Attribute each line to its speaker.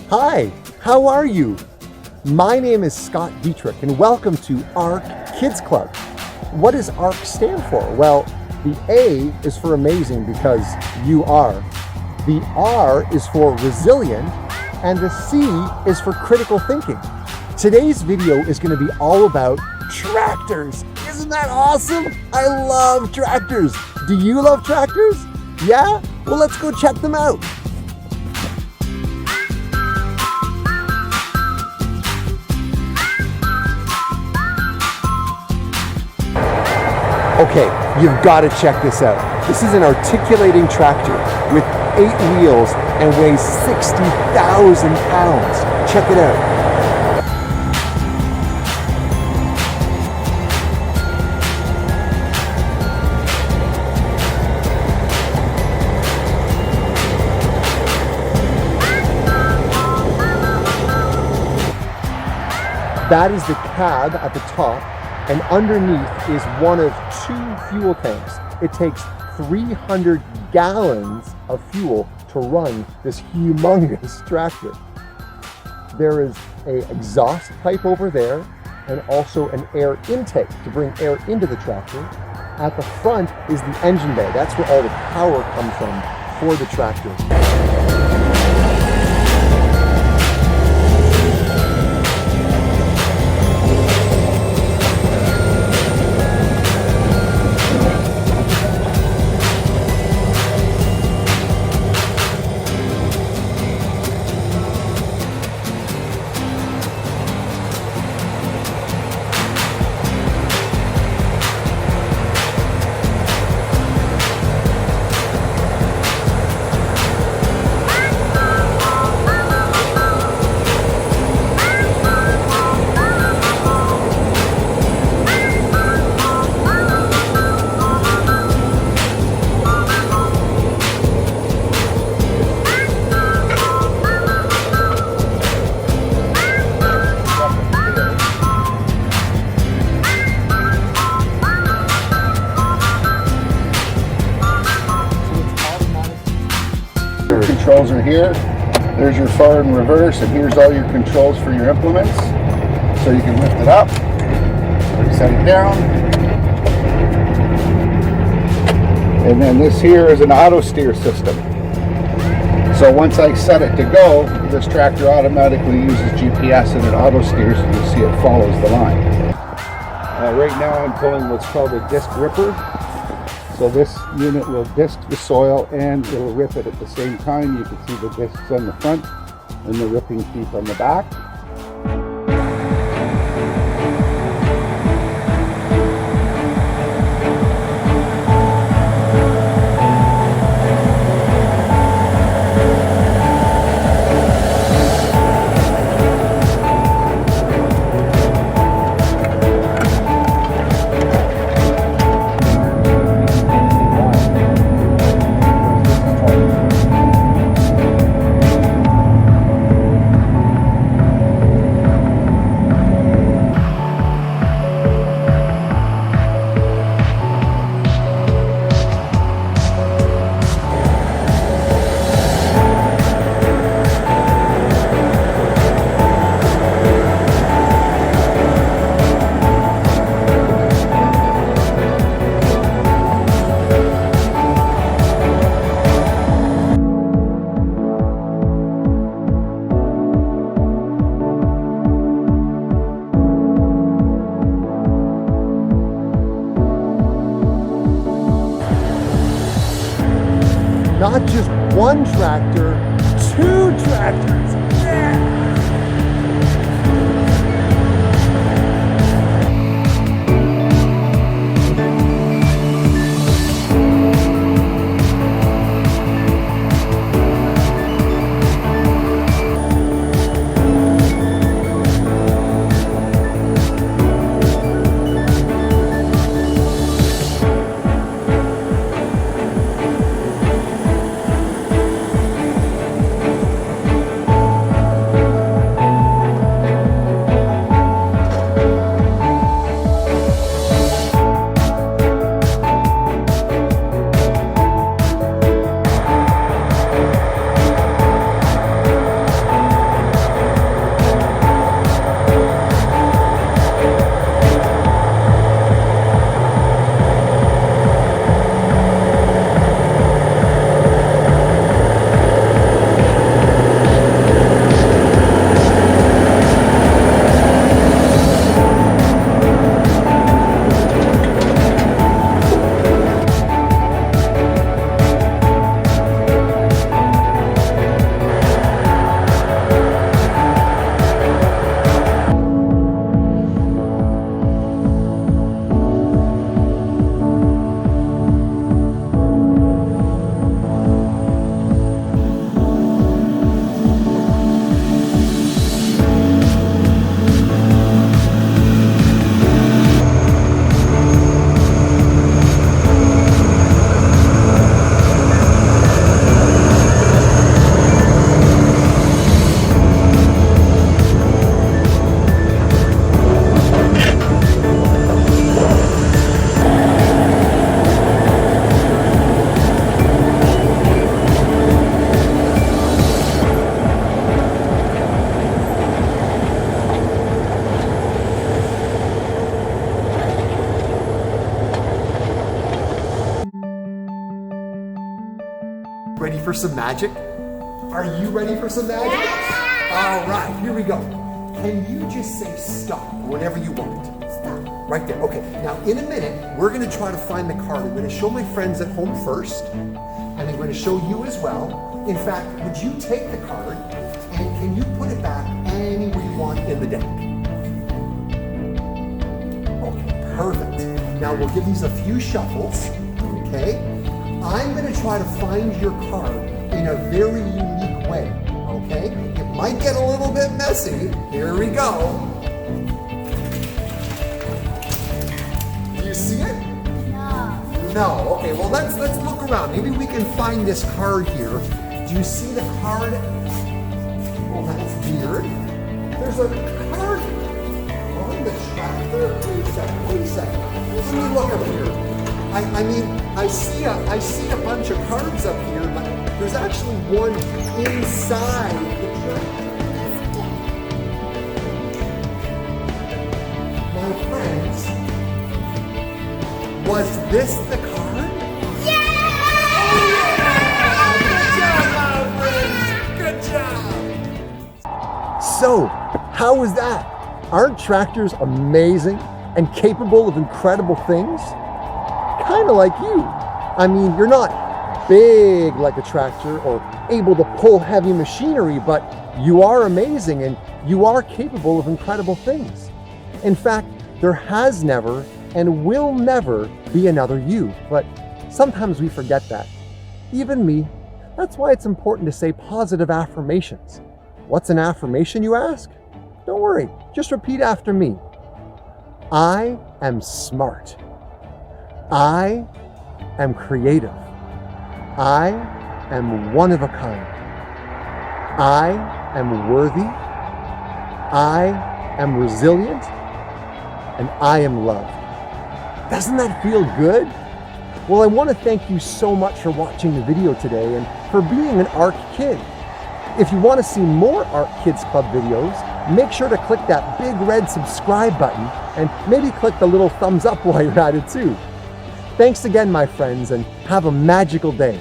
Speaker 1: Hi, how are you? My name is Scott Dietrich and welcome to ARC Kids Club. What does ARC stand for? Well, the A is for amazing because you are. The R is for resilient and the C is for critical thinking. Today's video is going to be all about tractors. Isn't that awesome? I love tractors. Do you love tractors? Yeah? Well, let's go check them out. Okay, you've got to check this out. This is an articulating tractor with 8 wheels and weighs 60,000 pounds. Check it out. That is the cab at the top, and underneath is one of 2 fuel tanks. It takes 300 gallons of fuel to run this humongous tractor. There is an exhaust pipe over there and also an air intake to bring air into the tractor. At the front is the engine bay. That's where all the power comes from for the tractor.
Speaker 2: Controls are here. There's your forward and reverse, and here's all your controls for your implements. So you can lift it up, set it down, and then this here is an auto steer system. So once I set it to go, this tractor automatically uses GPS and it auto steers, and you see it follows the line. Right now I'm pulling what's called a disc ripper. So this unit will disc the soil and it'll rip it at the same time. You can see the discs on the front and the ripping teeth on the back.
Speaker 1: Not just one tractor, 2 tractors. Yeah! some magic? Are you ready for some magic? All right, here we go. Can you just say stop whenever you want? Stop. Right there. Okay, now in a minute, we're gonna try to find the card. I'm gonna show my friends at home first, and I'm gonna show you as well. In fact, would you take the card, and can you put it back anywhere you want in the deck? Okay, perfect. Now we'll give these a few shuffles, okay? I'm gonna try to find your card in a very unique way, okay? It might get a little bit messy. Here we go. Do you see it?
Speaker 3: No.
Speaker 1: No. Okay, well let's look around. Maybe we can find this card here. Do you see the card? Well, that's weird. There's a card on the tractor. Wait a second. Let me look up here. I mean, I see a bunch of cards up here, but there's actually one inside the tractor. My friends, was this the card? Good job! So, how was that? Aren't tractors amazing and capable of incredible things? Kind of like you. I mean, you're not big like a tractor or able to pull heavy machinery, but you are amazing and you are capable of incredible things. In fact, there has never and will never be another you, but sometimes we forget that. Even me. That's why it's important to say positive affirmations. What's an affirmation, you ask? Don't worry, just repeat after me. I am smart. I am creative. I am one of a kind. I am worthy. I am resilient. And I am loved. Doesn't that feel good? Well, I want to thank you so much for watching the video today and for being an ARC kid. If you want to see more ARC Kids Club videos, make sure to click that big red subscribe button and maybe click the little thumbs up while you're at it too. Thanks again, my friends, and have a magical day.